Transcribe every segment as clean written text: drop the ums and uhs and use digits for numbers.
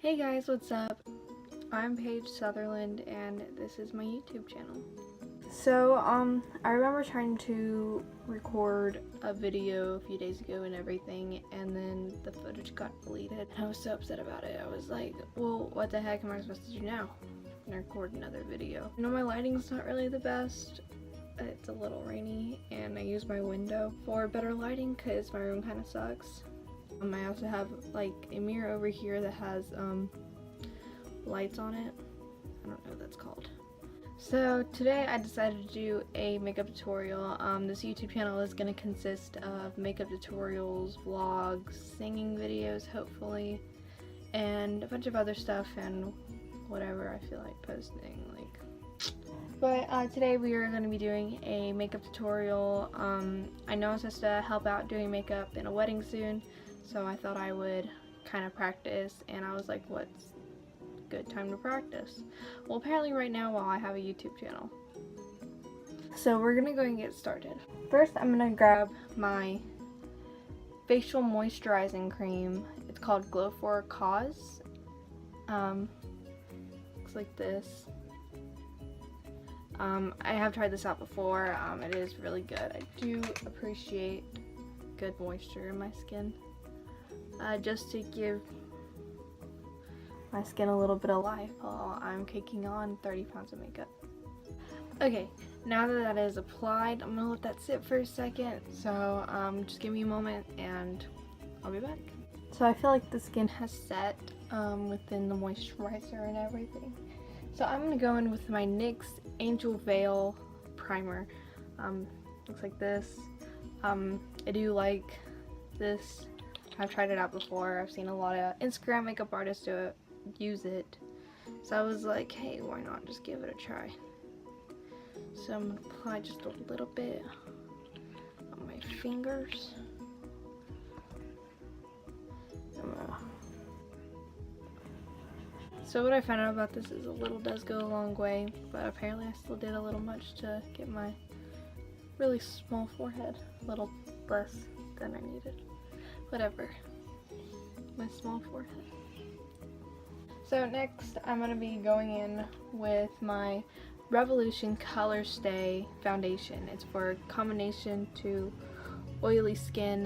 Hey guys, what's up? I'm Paige Sutherland and this is my YouTube channel. So, I remember trying to record a video a few days ago and everything, and then the footage got deleted. I was so upset about it. I was like, well, what the heck am I supposed to do now? I'm gonna record another video. You know, my lighting's not really the best. It's a little rainy and I use my window for better lighting because my room kind of sucks. I also have like a mirror over here that has lights on it. I don't know what that's called. So today I decided to do a makeup tutorial. This YouTube channel is going to consist of makeup tutorials, vlogs, singing videos hopefully, and a bunch of other stuff and whatever I feel like posting. But today we are going to be doing a makeup tutorial. I know I'm supposed to help out doing makeup in a wedding soon, so I thought I would kind of practice, and I was like, what's a good time to practice? Well, apparently right now while I have a YouTube channel. So we're going to go and get started. First I'm going to grab my facial moisturizing cream. It's called Glow for a Cause. Looks like this. I have tried this out before. It is really good. I do appreciate good moisture in my skin. Just to give my skin a little bit of life while I'm taking on 30 pounds of makeup. Okay, now that that is applied, I'm gonna let that sit for a second. So just give me a moment and I'll be back. So I feel like the skin has set within the moisturizer and everything. So I'm going to go in with my NYX Angel Veil primer. Looks like this. I do like this. I've tried it out before. I've seen a lot of Instagram makeup artists use it. So I was like, hey, why not just give it a try? So I'm going to apply just a little bit on my fingers. So what I found out about this is a little does go a long way, but apparently I still did a little much to get my really small forehead a little less than I needed. Whatever. My small forehead. So next I'm going to be going in with my Revolution Color Stay foundation. It's for combination to oily skin.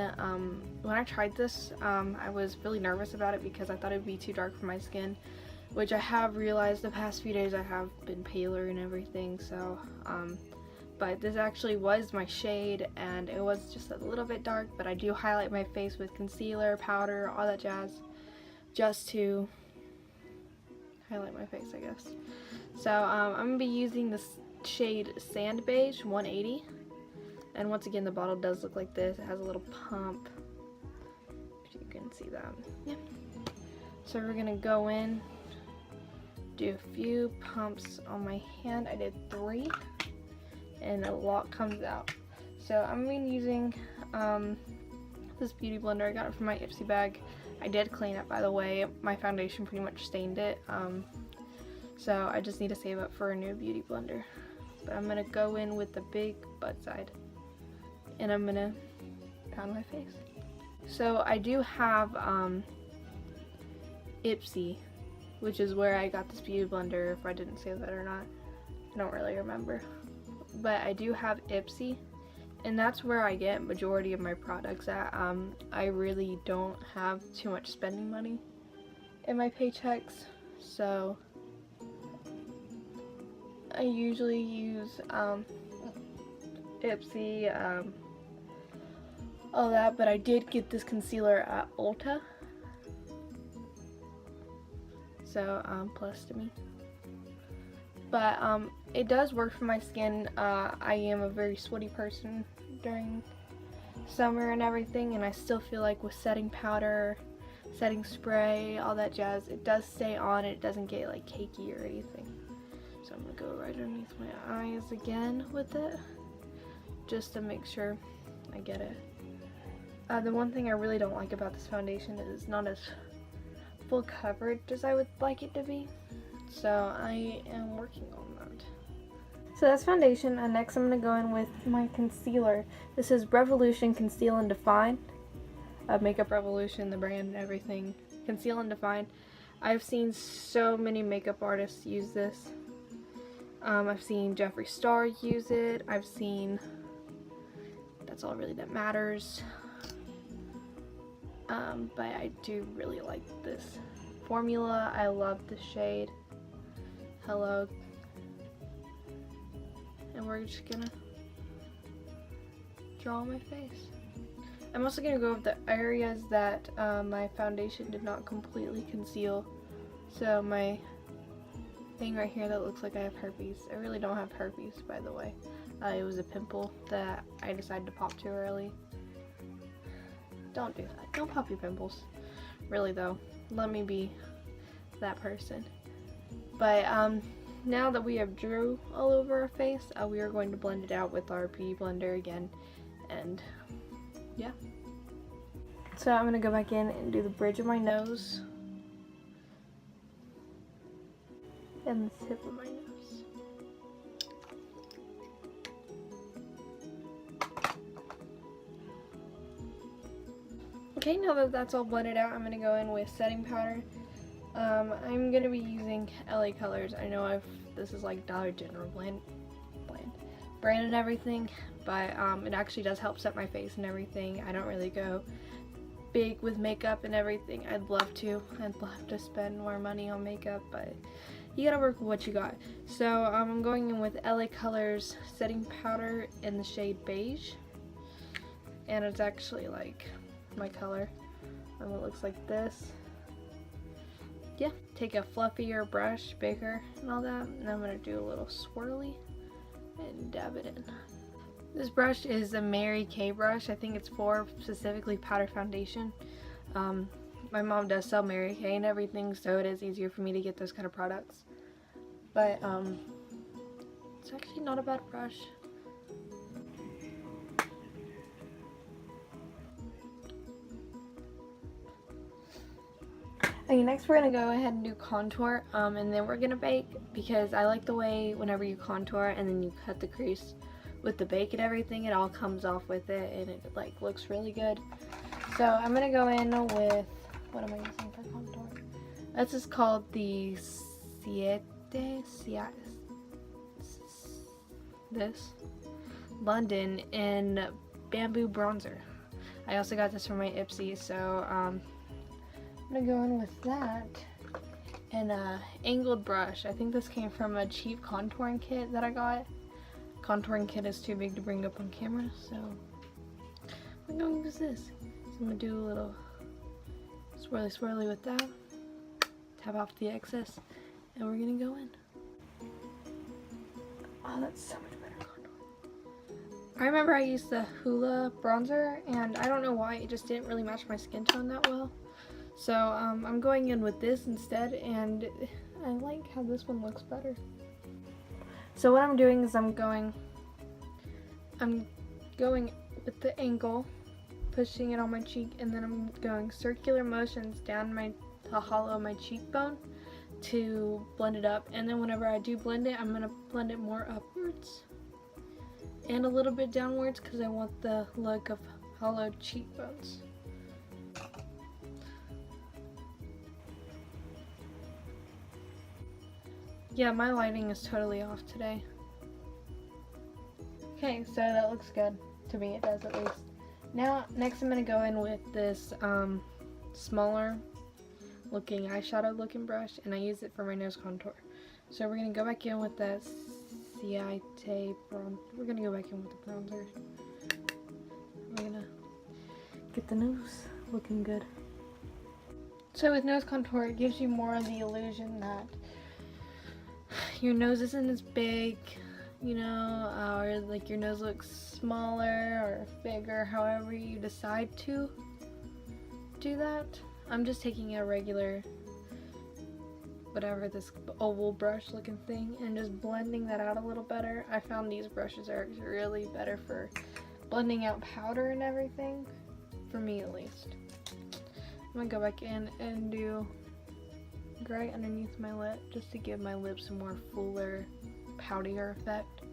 When I tried this, I was really nervous about it because I thought it would be too dark for my skin, which I have realized the past few days I have been paler and everything, so but this actually was my shade and it was just a little bit dark, but I do highlight my face with concealer, powder, all that jazz, just to highlight my face, I guess. So I'm going to be using this shade Sand Beige 180, and once again the bottle does look like this. It has a little pump, if you can see that. Yeah. So we're going to go in, do a few pumps on my hand. I did 3 and a lot comes out. So I'm going to be using this beauty blender. I got it from my Ipsy bag. I did clean it, by the way. My foundation pretty much stained it, so I just need to save up for a new beauty blender. But I'm going to go in with the big butt side and I'm going to pound my face. So I do have Ipsy, which is where I got this beauty blender, if I didn't say that or not. I don't really remember. But I do have Ipsy, and that's where I get majority of my products at. I really don't have too much spending money in my paychecks, so I usually use Ipsy, all that, but I did get this concealer at Ulta. So plus to me, but it does work for my skin. I am a very sweaty person during summer and everything, and I still feel like with setting powder, setting spray, all that jazz, it does stay on. It doesn't get like cakey or anything. So I'm gonna go right underneath my eyes again with it, just to make sure I get it. The one thing I really don't like about this foundation is it's not as full coverage as I would like it to be, so I am working on that. So that's foundation, and next I'm going to go in with my concealer. This is Revolution Conceal and Define. Makeup Revolution, the brand and everything. Conceal and Define. I've seen so many makeup artists use this. I've seen Jeffree Star use it. I've seen, that's all really that matters. But I do really like this formula. I love the shade Hello. And we're just gonna draw on my face. I'm also gonna go over the areas that my foundation did not completely conceal. So my thing right here that looks like I have herpes. I really don't have herpes, by the way. It was a pimple that I decided to pop too early. Don't do that. Don't pop your pimples. Really though, let me be that person. But now that we have drew all over our face, we are going to blend it out with our beauty blender again. And yeah. So I'm gonna go back in and do the bridge of my nose and the tip of my nose. Okay, now that that's all blended out, I'm gonna go in with setting powder. I'm gonna be using LA Colors. I know this is like Dollar General brand and everything, but it actually does help set my face and everything. I don't really go big with makeup and everything. I'd love to spend more money on makeup, but you gotta work with what you got. So I'm going in with LA Colors setting powder in the shade beige, and it's actually like my color. It looks like this. Yeah, take a fluffier brush, bigger and all that, and I'm gonna do a little swirly and dab it in. This brush is a Mary Kay brush. I think it's for specifically powder foundation. My mom does sell Mary Kay and everything, so it is easier for me to get those kind of products. But it's actually not a bad brush. Okay, next we're gonna go ahead and do contour, and then we're gonna bake, because I like the way whenever you contour and then you cut the crease with the bake and everything, it all comes off with it and it like looks really good. So I'm gonna go in with, what am I using for contour? This is called the London in Bamboo Bronzer. I also got this from my Ipsy, so I'm gonna go in with that and a angled brush. I think this came from a cheap contouring kit that I got. Contouring kit is too big to bring up on camera, so I'm gonna use this. So I'm gonna do a little swirly with that, tap off the excess, and we're gonna go in. Oh, that's so much better contour. I remember I used the Hoola bronzer, and I don't know why, it just didn't really match my skin tone that well. So I'm going in with this instead, and I like how this one looks better. So what I'm doing is I'm going with the angle, pushing it on my cheek, and then I'm going circular motions down the hollow of my cheekbone to blend it up. And then whenever I do blend it, I'm gonna blend it more upwards and a little bit downwards, because I want the look of hollow cheekbones. Yeah, my lighting is totally off today. Okay, so that looks good. To me, it does at least. Now, next I'm going to go in with this smaller looking eyeshadow looking brush, and I use it for my nose contour. So we're going to go back in with that Ciate bronzer. We're going to go back in with the bronzer. We're going to get the nose looking good. So with nose contour, it gives you more of the illusion that your nose isn't as big, you know, or like your nose looks smaller or bigger, however you decide to do that. I'm just taking a regular, whatever, this oval brush looking thing, and just blending that out a little better. I found these brushes are really better for blending out powder and everything, for me at least. I'm gonna go back in and do right underneath my lip, just to give my lips a more fuller, powderier effect.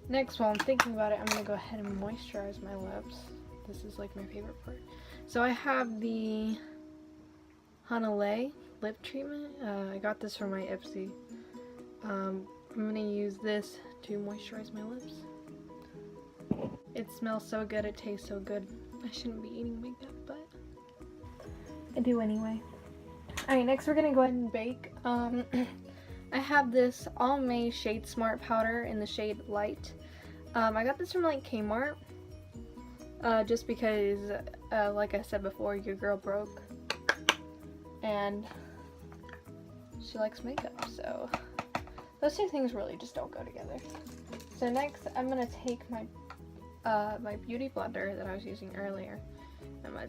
Next, while I'm thinking about it, I'm going to go ahead and moisturize my lips. This is like my favorite part. So I have the Hanalei lip treatment. I got this from my Ipsy. I'm gonna use this to moisturize my lips. It smells so good, it tastes so good. I shouldn't be eating makeup, but I do anyway. Alright, next we're gonna go ahead and bake. I have this Almay Shade Smart powder in the shade Light. I got this from like Kmart, just because, like I said before, your girl broke, and she likes makeup, so those two things really just don't go together. So next, I'm gonna take my my beauty blender that I was using earlier. I'm gonna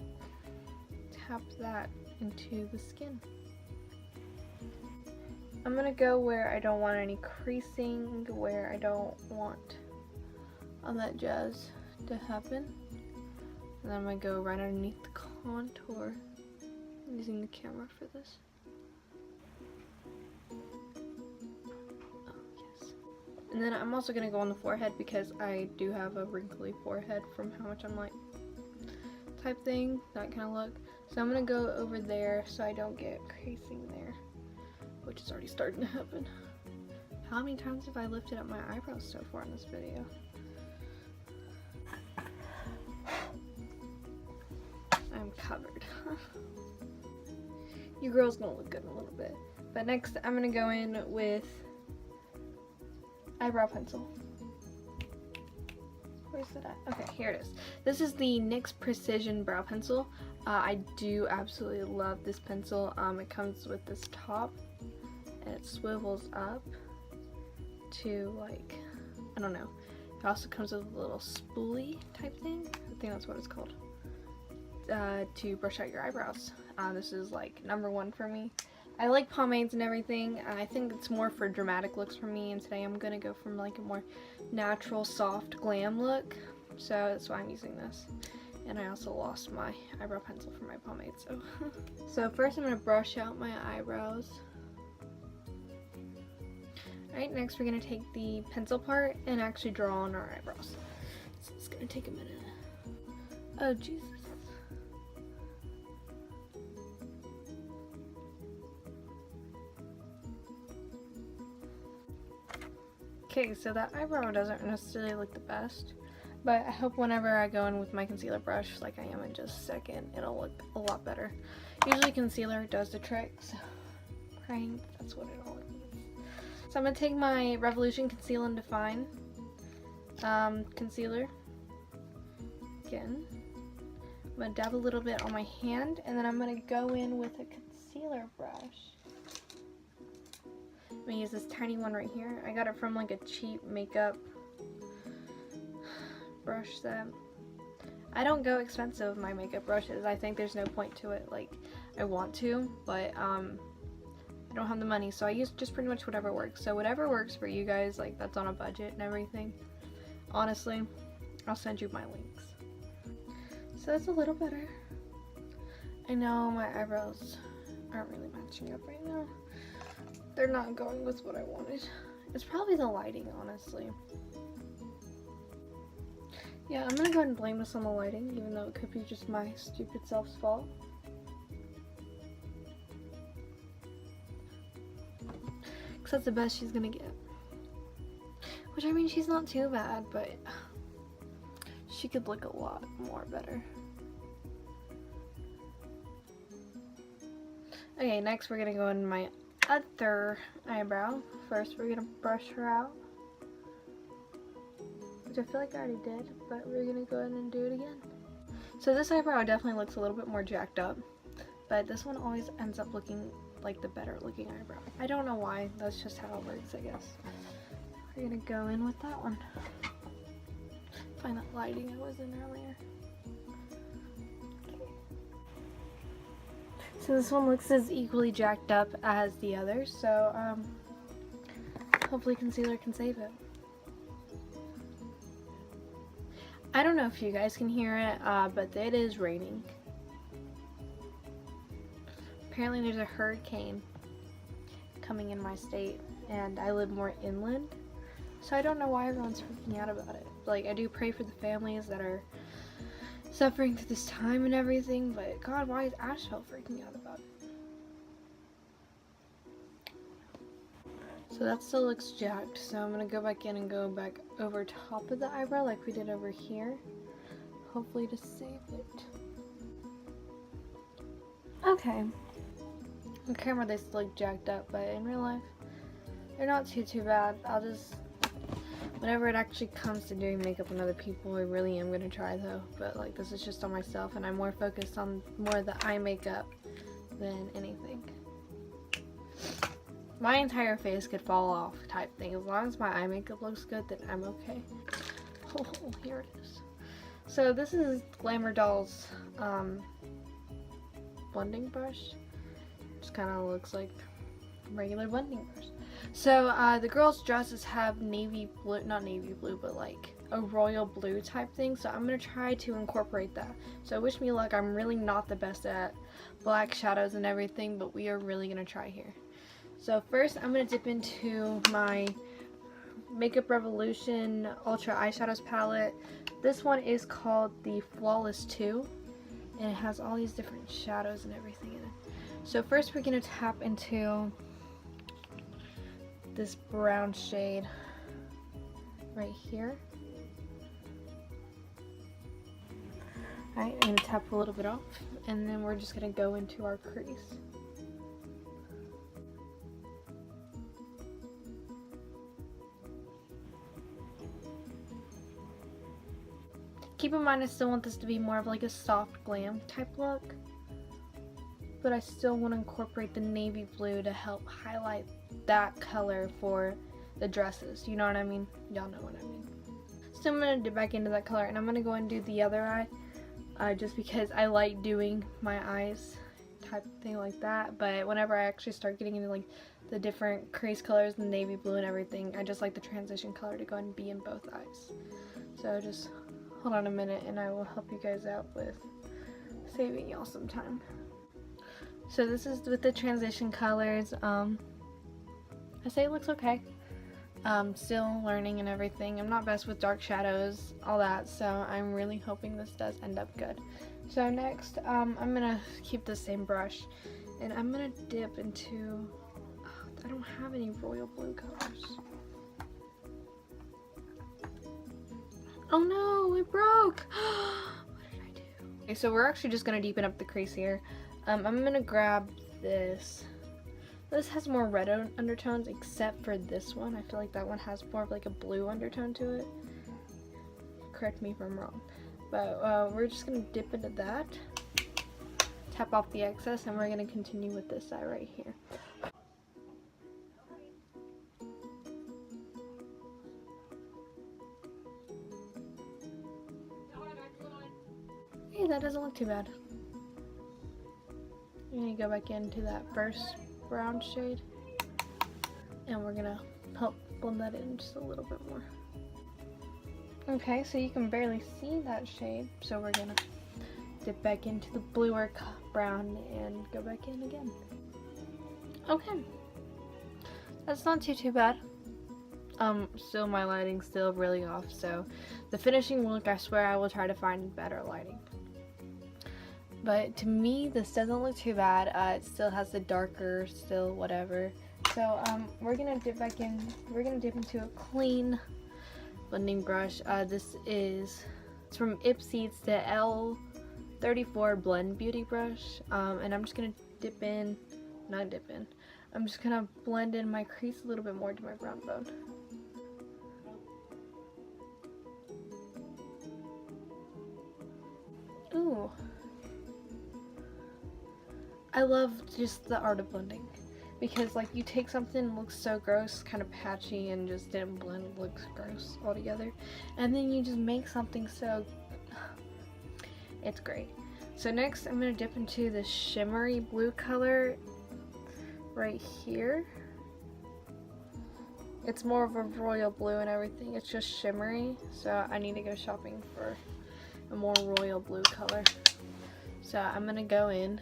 tap that into the skin. I'm gonna go where I don't want any creasing, where I don't want all that jazz to happen. And then I'm gonna go right underneath the contour. I'm using the camera for this. Oh, yes. And then I'm also gonna go on the forehead because I do have a wrinkly forehead from how much I'm like type thing, that kind of look. So I'm gonna go over there so I don't get creasing there, which is already starting to happen. How many times have I lifted up my eyebrows so far in this video? I'm covered. Your girl's gonna look good in a little bit. But next I'm gonna go in with eyebrow pencil. Where's it at? Okay, here it is. This is the NYX Precision Brow Pencil. I do absolutely love this pencil. It comes with this top and it swivels up to, like, I don't know. It also comes with a little spoolie type thing. I think that's what it's called. To brush out your eyebrows. This is like #1 for me. I like pomades and everything. I think it's more for dramatic looks for me, and today I'm gonna go from like a more natural, soft, glam look. So that's why I'm using this. And I also lost my eyebrow pencil for my pomade, so. So first I'm gonna brush out my eyebrows. Alright, next we're gonna take the pencil part and actually draw on our eyebrows. So it's gonna take a minute. Oh, Jesus. Okay, so that eyebrow doesn't necessarily look the best, but I hope whenever I go in with my concealer brush, like I am in just a second, it'll look a lot better. Usually concealer does the trick, so praying that's what it all is. So I'm going to take my Revolution Conceal and Define concealer. Again, I'm going to dab a little bit on my hand, and then I'm going to go in with a concealer brush. I'm gonna use this tiny one right here. I got it from like a cheap makeup brush set. I don't go expensive with my makeup brushes. I think there's no point to it. Like, I want to, but I don't have the money, so I use just pretty much whatever works. So whatever works for you guys, like that's on a budget and everything. Honestly, I'll send you my links. So that's a little better. I know my eyebrows aren't really matching up right now. They're not going with what I wanted. It's probably the lighting, honestly. Yeah, I'm gonna go ahead and blame this on the lighting, even though it could be just my stupid self's fault. Because that's the best she's gonna get. Which, I mean, she's not too bad, but she could look a lot more better. Okay, next we're gonna go in my other eyebrow. First we're gonna brush her out, which I feel like I already did, but we're gonna go ahead and do it again. So this eyebrow definitely looks a little bit more jacked up, but this one always ends up looking like the better looking eyebrow. I don't know why, that's just how it works, I guess. We're gonna go in with that one. Find that lighting I was in earlier. So this one looks as equally jacked up as the others, so hopefully concealer can save it. I don't know if you guys can hear it, but it is raining. Apparently there's a hurricane coming in my state, and I live more inland, so I don't know why everyone's freaking out about it. Like, I do pray for the families that are suffering through this time and everything, but God, why is Asheville freaking out about it? So that still looks jacked, so I'm going to go back in and go back over top of the eyebrow like we did over here. Hopefully to save it. Okay. On camera they still look jacked up, but in real life, they're not too bad. I'll just, whenever it actually comes to doing makeup on other people, I really am going to try though. But like, this is just on myself, and I'm more focused on more of the eye makeup than anything. My entire face could fall off type thing. As long as my eye makeup looks good, then I'm okay. Oh, here it is. So this is Glamour Doll's blending brush. Just kind of looks like a regular blending brush. So the girls' dresses have navy blue, not navy blue, but like a royal blue type thing. So I'm going to try to incorporate that. So wish me luck. I'm really not the best at black shadows and everything, but we are really going to try here. So first I'm going to dip into my Makeup Revolution Ultra Eyeshadows palette. This one is called the Flawless 2, and it has all these different shadows and everything in it. So first we're going to tap into this brown shade right here. Alright, I'm going to tap a little bit off, and then we're just going to go into our crease. Keep in mind I still want this to be more of like a soft glam type look, but I still want to incorporate the navy blue to help highlight that color for the dresses. You know what I mean? Y'all know what I mean. So I'm going to dip back into that color, and I'm going to go and do the other eye, just because I like doing my eyes type of thing like that. But whenever I actually start getting into like the different crease colors, the navy blue and everything, I just like the transition color to go and be in both eyes. So just hold on a minute and I will help you guys out with saving y'all some time. So this is with the transition colors. I say it looks okay. Still learning and everything. I'm not best with dark shadows, all that, so I'm really hoping this does end up good. So next, I'm gonna keep the same brush, and I'm gonna dip into, I don't have any royal blue colors. Oh no, it broke! What did I do? Okay, so we're actually just gonna deepen up the crease here. I'm gonna grab this. This has more red undertones except for this one. I feel like that one has more of like a blue undertone to it. Correct me if I'm wrong. But we're just gonna dip into that, tap off the excess, and we're gonna continue with this eye right here. Hey, that doesn't look too bad. I'm gonna go back into that first brown shade, and we're gonna help blend that in just a little bit more. Okay, so you can barely see that shade, so we're gonna dip back into the bluer brown and go back in again. Okay, that's not too bad. Still my lighting's still really off, so the finishing look, I swear I will try to find better lighting. But to me, this doesn't look too bad. It still has the darker, still whatever. So we're gonna dip back in. We're gonna dip into a clean blending brush. This is, it's from Ipsy. It's the L34 Blend Beauty brush. And I'm just gonna I'm just gonna blend in my crease a little bit more to my brown bone. Ooh. I love just the art of blending, because like you take something that looks so gross, kind of patchy and just didn't blend, looks gross altogether, and then you just make something so, it's great. So next I'm going to dip into this shimmery blue color right here. It's more of a royal blue and everything, it's just shimmery, so I need to go shopping for a more royal blue color. So I'm going to go in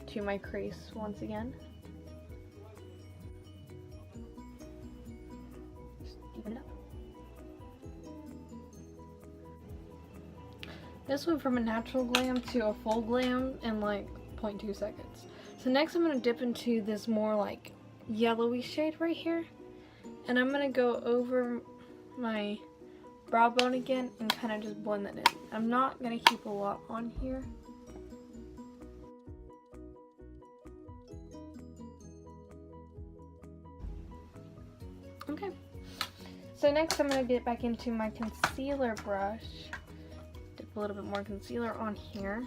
to my crease once again. Just deepen it up. This went from a natural glam to a full glam in like 0.2 seconds. So next I'm going to dip into this more like yellowy shade right here. And I'm gonna go over my brow bone again and kind of just blend that in. I'm not gonna keep a lot on here. Okay. So next I'm gonna get back into my concealer brush. Dip a little bit more concealer on here.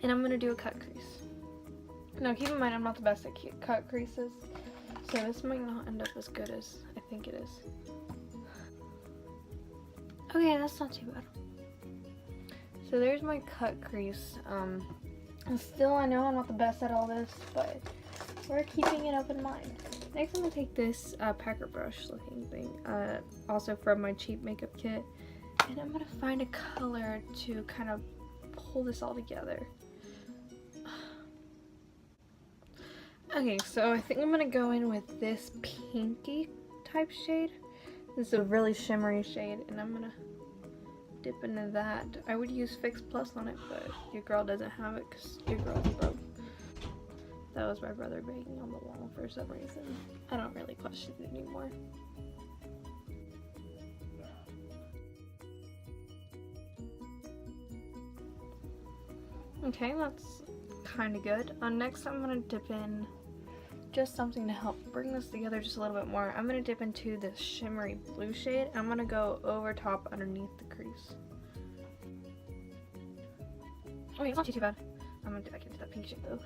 And I'm gonna do a cut crease. Now keep in mind I'm not the best at cut creases, so this might not end up as good as I think it is. Okay, that's not too bad. So there's my cut crease. And still, I know I'm not the best at all this, but we're keeping it up in mind. Next I'm gonna take this Packer brush looking thing, also from my cheap makeup kit, and I'm gonna find a color to kind of pull this all together. Okay, so I think I'm gonna go in with this pinky type shade. This is a really shimmery shade, and I'm gonna dip into that. I would use Fix Plus on it, but your girl doesn't have it because your girl's above. That was my brother banging on the wall for some reason. I don't really question it anymore. Okay, that's kind of good. Next I'm gonna dip in just something to help bring this together just a little bit more. I'm gonna dip into this shimmery blue shade. I'm gonna go over top underneath the crease. Okay, it's not too bad. I'm gonna dip back into that pink shade though.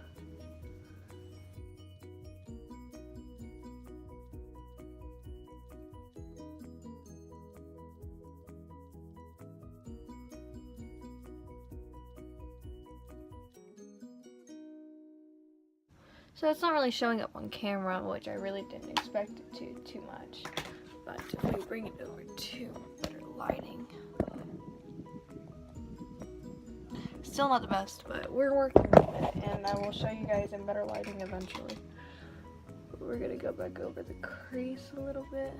So it's not really showing up on camera, which I really didn't expect it to too much. But if we bring it over to better lighting. Still not the best, but we're working with it, and I will show you guys in better lighting eventually. But we're gonna go back over the crease a little bit.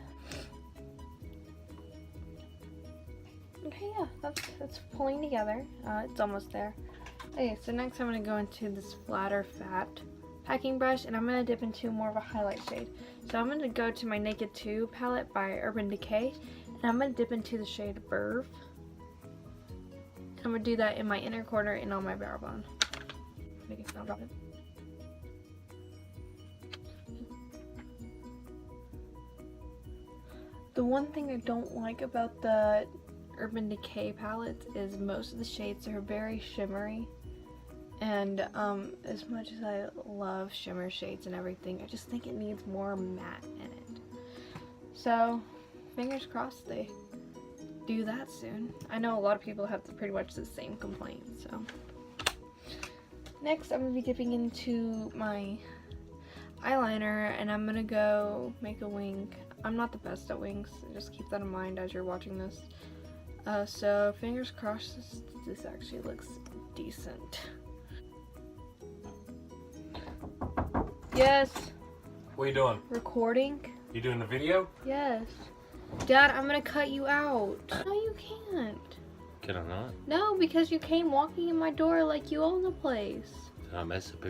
Okay, yeah, that's pulling together. It's almost there. Okay, so next I'm gonna go into this flatter fat packing brush, and I'm going to dip into more of a highlight shade. So I'm going to go to my Naked 2 palette by Urban Decay, and I'm going to dip into the shade Verve. I'm going to do that in my inner corner and on my brow bone. I'll drop it. The one thing I don't like about the Urban Decay palettes is most of the shades are very shimmery. And as much as I love shimmer shades and everything, I just think it needs more matte in it. So, fingers crossed they do that soon. I know a lot of people have pretty much the same complaint, so. Next, I'm going to be dipping into my eyeliner, and I'm going to go make a wing. I'm not the best at wings, so just keep that in mind as you're watching this. So, fingers crossed this actually looks decent. Yes. What are you doing? Recording. You doing the video? Yes. Dad, I'm gonna cut you out. No, you can't. Can I not? No, because you came walking in my door like you own the place. Did I mess up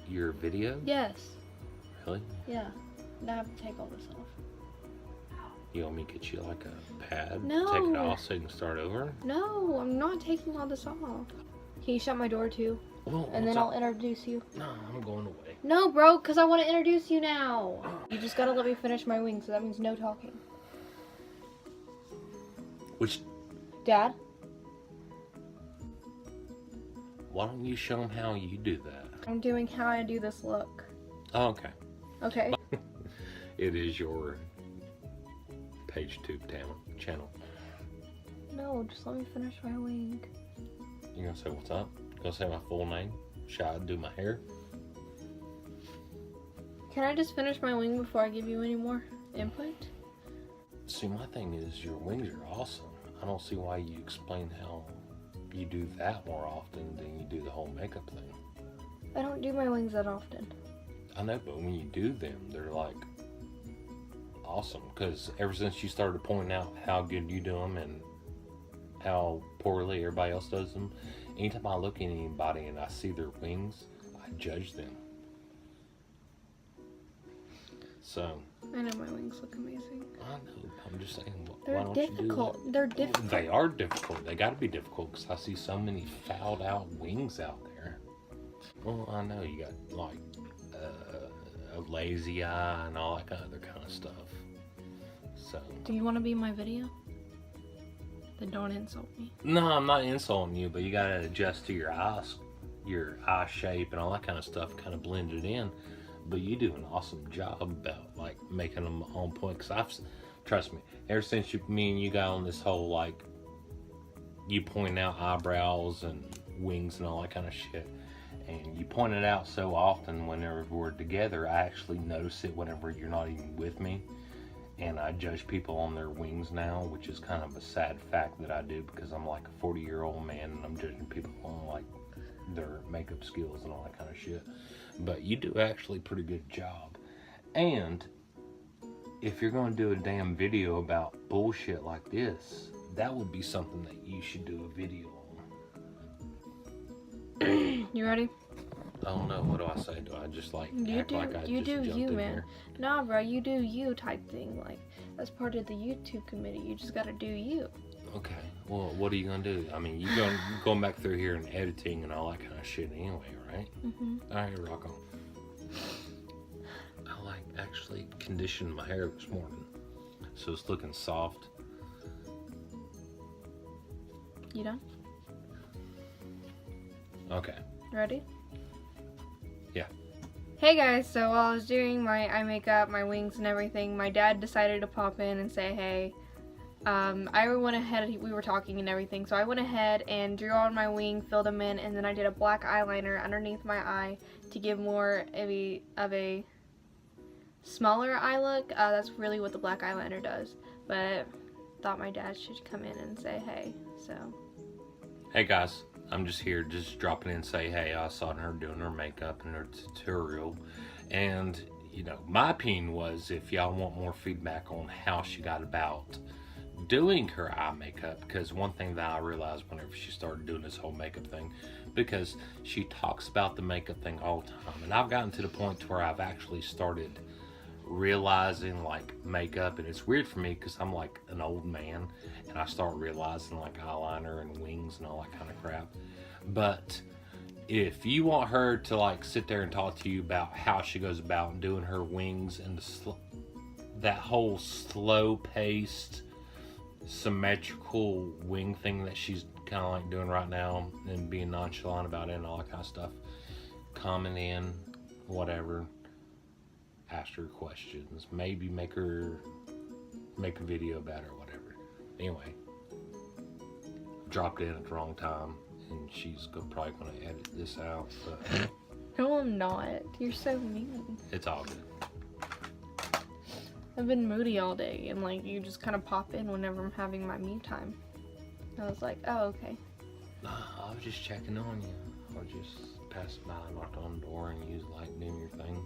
your video? Yes. Really? Yeah. Now I have to take all this off. You want me to get you like a pad? No. Take it off so you can start over? No, I'm not taking all this off. Can you shut my door too? Well, And then I'll introduce you. No, I'm going away. No, bro, because I want to introduce you now. You just gotta let me finish my wing, so that means no talking. Which... Dad? Why don't you show them how you do that? I'm doing how I do this look. Oh, okay. Okay. It is your page tube channel. No, just let me finish my wing. You gonna say what's up? Gonna say my full name? Should I do my hair? Can I just finish my wing before I give you any more input? See, my thing is your wings are awesome. I don't see why you explain how you do that more often than you do the whole makeup thing. I don't do my wings that often. I know, but when you do them, they're like awesome. Because ever since you started pointing out how good you do them and how poorly everybody else does them, anytime I look at anybody and I see their wings, I judge them. So I know my wings look amazing. I know. I'm just saying. Why They're don't you do difficult. that? They're difficult. They are difficult. They got to be difficult because I see so many fouled out wings out there. Well, I know you got like a lazy eye and all that other kind of stuff. So. Do you want to be in my video? Then don't insult me. No, I'm not insulting you, but you gotta adjust to your eyes, your eye shape, and all that kind of stuff. Kind of blend it in. But you do an awesome job about like making them on point. Cause trust me, ever since me and you got on this whole like, you point out eyebrows and wings and all that kind of shit, and you point it out so often whenever we're together, I actually notice it whenever you're not even with me. And I judge people on their wings now, which is kind of a sad fact that I do because I'm like a 40-year-old man and I'm judging people on like their makeup skills and all that kind of shit. But you do actually a pretty good job. And if you're going to do a damn video about bullshit like this, that would be something that you should do a video on. You ready? Oh no, what do I say? Do I just like You act do. like I You just do jumped you, in man. here? Nah, bro. You do you type thing. Like that's part of the YouTube committee. You just gotta do you. Okay. Well, what are you gonna do? I mean, you're going back through here and editing and all that kind of shit anyway, right? Mhm. All right, rock on. I like actually conditioned my hair this morning, so it's looking soft. You done? Okay. Ready? Yeah. Hey guys, so while I was doing my eye makeup, my wings and everything, my dad decided to pop in and say hey. I went ahead, we were talking and everything, so I went ahead and drew on my wing, filled them in, and then I did a black eyeliner underneath my eye to give more of a smaller eye look. That's really what the black eyeliner does, but I thought my dad should come in and say hey, so. Hey guys, I'm just here, just dropping in and say hey. I saw her doing her makeup in her tutorial, and you know, my opinion was if y'all want more feedback on how she got about doing her eye makeup, because one thing that I realized whenever she started doing this whole makeup thing, because she talks about the makeup thing all the time, and I've gotten to the point to where I've actually started realizing like makeup, and it's weird for me because I'm like an old man and I start realizing like eyeliner and wings and all that kind of crap. But if you want her to like sit there and talk to you about how she goes about doing her wings and that whole slow paced symmetrical wing thing that she's kind of like doing right now and being nonchalant about it and all that kind of stuff, comment in, whatever, ask her questions, maybe make a video about her or whatever. Anyway, dropped in at the wrong time and she's probably going to edit this out, but No, I'm not. You're so mean. it's all good. I've been moody all day, and like you just kind of pop in whenever I'm having my me time. I was like, oh, okay. I was just checking on you. I was just passing by, knocked on the door, and you was like doing your thing.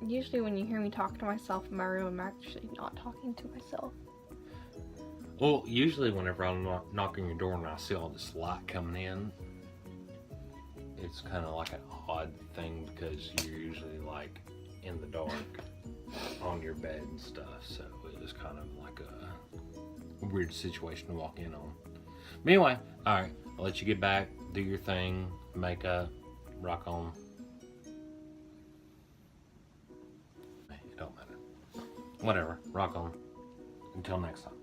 Usually when you hear me talk to myself in my room, I'm actually not talking to myself. Well, usually whenever I'm knocking your door and I see all this light coming in, it's kind of like an odd thing because you're usually like in the dark on your bed and stuff, so it was kind of like a weird situation to walk in on. But anyway, alright, I'll let you get back, do your thing, makeup, rock on. It don't matter. Whatever, rock on. Until next time.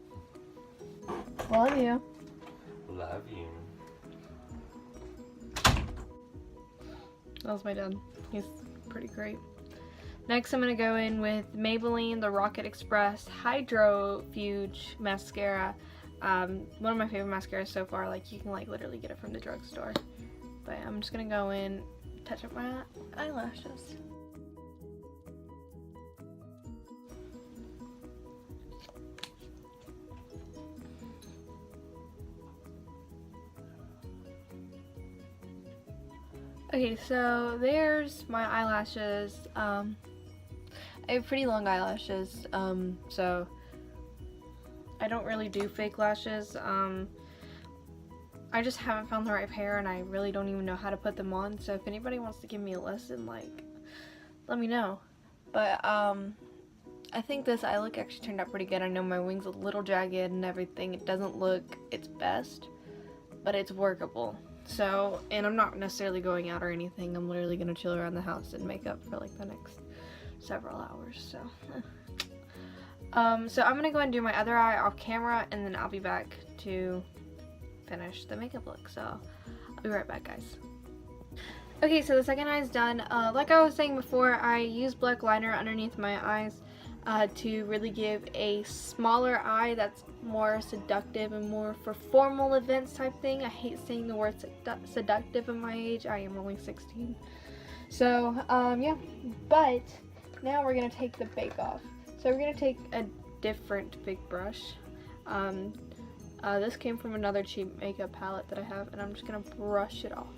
Love you. Love you. That was my dad. He's pretty great. Next, I'm going to go in with Maybelline The Rocket Express Hydro Fuge Mascara. One of my favorite mascaras so far. Like, you can like literally get it from the drugstore. But I'm just going to go in, touch up my eyelashes. Okay, so there's my eyelashes. I have pretty long eyelashes, so I don't really do fake lashes. I just haven't found the right pair, and I really don't even know how to put them on. So if anybody wants to give me a lesson, like, let me know. But I think this eye look actually turned out pretty good. I know my wing's a little jagged and everything. It doesn't look its best, but it's workable. So, and I'm not necessarily going out or anything. I'm literally gonna chill around the house and make up for like the next several hours. So, so I'm gonna go and do my other eye off camera, and then I'll be back to finish the makeup look. So, I'll be right back, guys. Okay, so the second eye is done. Like I was saying before, I used black liner underneath my eyes to really give a smaller eye that's more seductive and more for formal events type thing. I hate saying the word seductive at my age. I am only 16. So, yeah. But now we're going to take the bake off. So we're going to take a different big brush. This came from another cheap makeup palette that I have, and I'm just going to brush it off.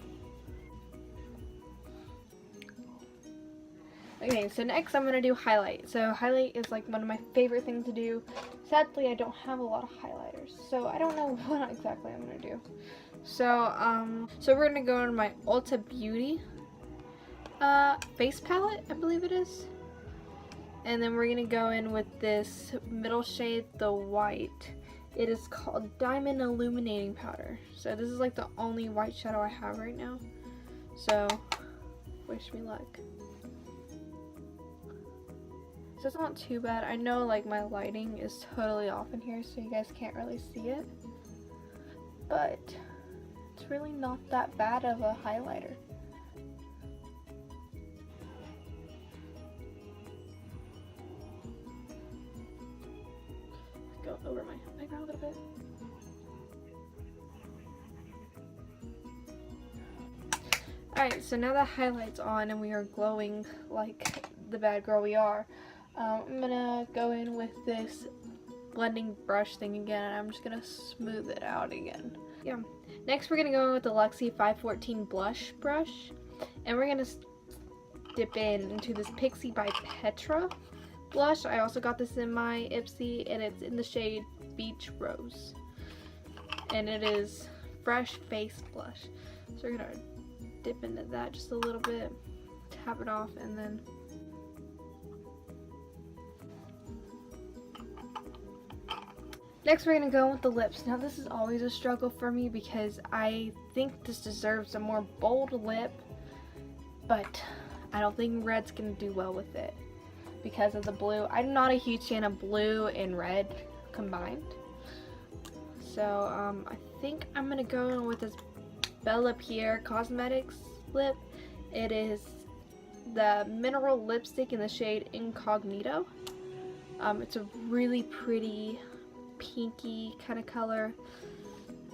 Okay, so next I'm going to do highlight. So highlight is like one of my favorite things to do. Sadly, I don't have a lot of highlighters, so I don't know what exactly I'm going to do. So, so we're going to go on my Ulta Beauty face palette, I believe it is. And then we're going to go in with this middle shade, the white. It is called Diamond Illuminating Powder. So this is like the only white shadow I have right now. So, wish me luck. So it's not too bad. I know like my lighting is totally off in here, so you guys can't really see it. But it's really not that bad of a highlighter. Go over my eyebrow a little bit. Alright, so now the highlight's on and we are glowing like the bad girl we are. I'm gonna go in with this blending brush thing again, and I'm just gonna smooth it out again. Yeah. Next we're gonna go in with the Luxie 514 blush brush, and we're gonna dip into this Pixi by Petra blush. I also got this in my Ipsy, and it's in the shade Beach Rose, and it is fresh face blush. So we're gonna dip into that just a little bit, tap it off, and then next we're going to go with the lips. Now this is always a struggle for me because I think this deserves a more bold lip, but I don't think red's going to do well with it because of the blue. I'm not a huge fan of blue and red combined. So I think I'm going to go with this Bella Pierre Cosmetics lip. It is the mineral lipstick in the shade Incognito. It's a really pretty pinky kind of color,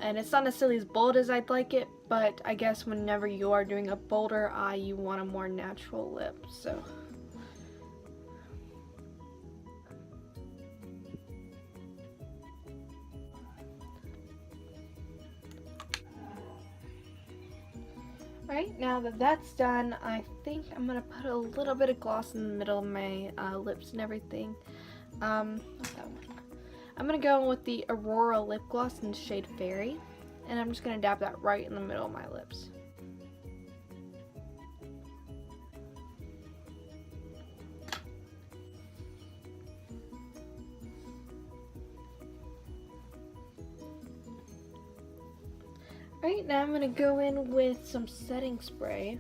and it's not necessarily as bold as I'd like it, but I guess whenever you are doing a bolder eye, you want a more natural lip. So alright, now that that's done, I think I'm gonna put a little bit of gloss in the middle of my lips and everything. What's that one? I'm going to go with the Aurora lip gloss in the shade Fairy, and I'm just going to dab that right in the middle of my lips. Alright, now I'm going to go in with some setting spray.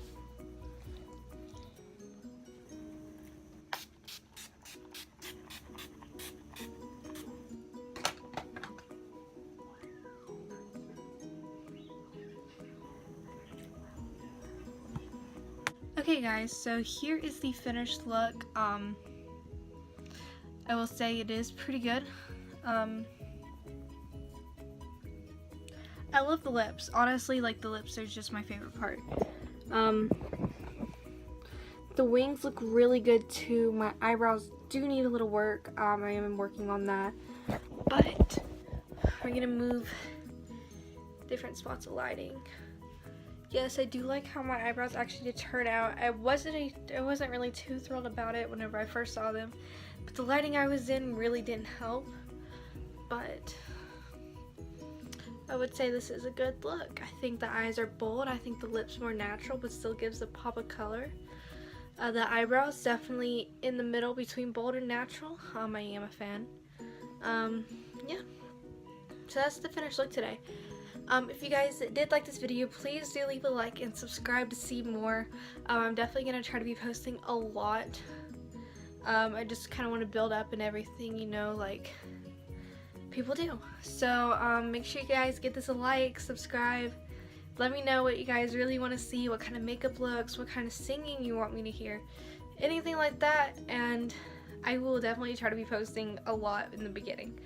Okay guys, so here is the finished look. I will say it is pretty good. I love the lips. Honestly, like the lips are just my favorite part. The wings look really good too. My eyebrows do need a little work. I am working on that. But we're gonna move different spots of lighting. Yes, I do like how my eyebrows actually did turn out. I wasn't really too thrilled about it whenever I first saw them, but the lighting I was in really didn't help. But I would say this is a good look. I think the eyes are bold. I think the lips more natural, but still gives a pop of color. The eyebrows definitely in the middle between bold and natural. I am a fan. Yeah. So that's the finished look today. If you guys did like this video, please do leave a like and subscribe to see more. I'm definitely going to try to be posting a lot. I just kind of want to build up and everything, you know, like people do. So make sure you guys get this a like, subscribe. Let me know what you guys really want to see, what kind of makeup looks, what kind of singing you want me to hear, anything like that, and I will definitely try to be posting a lot in the beginning.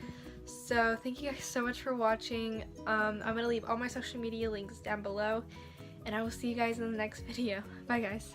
So thank you guys so much for watching. I'm going to leave all my social media links down below, and I will see you guys in the next video. Bye guys.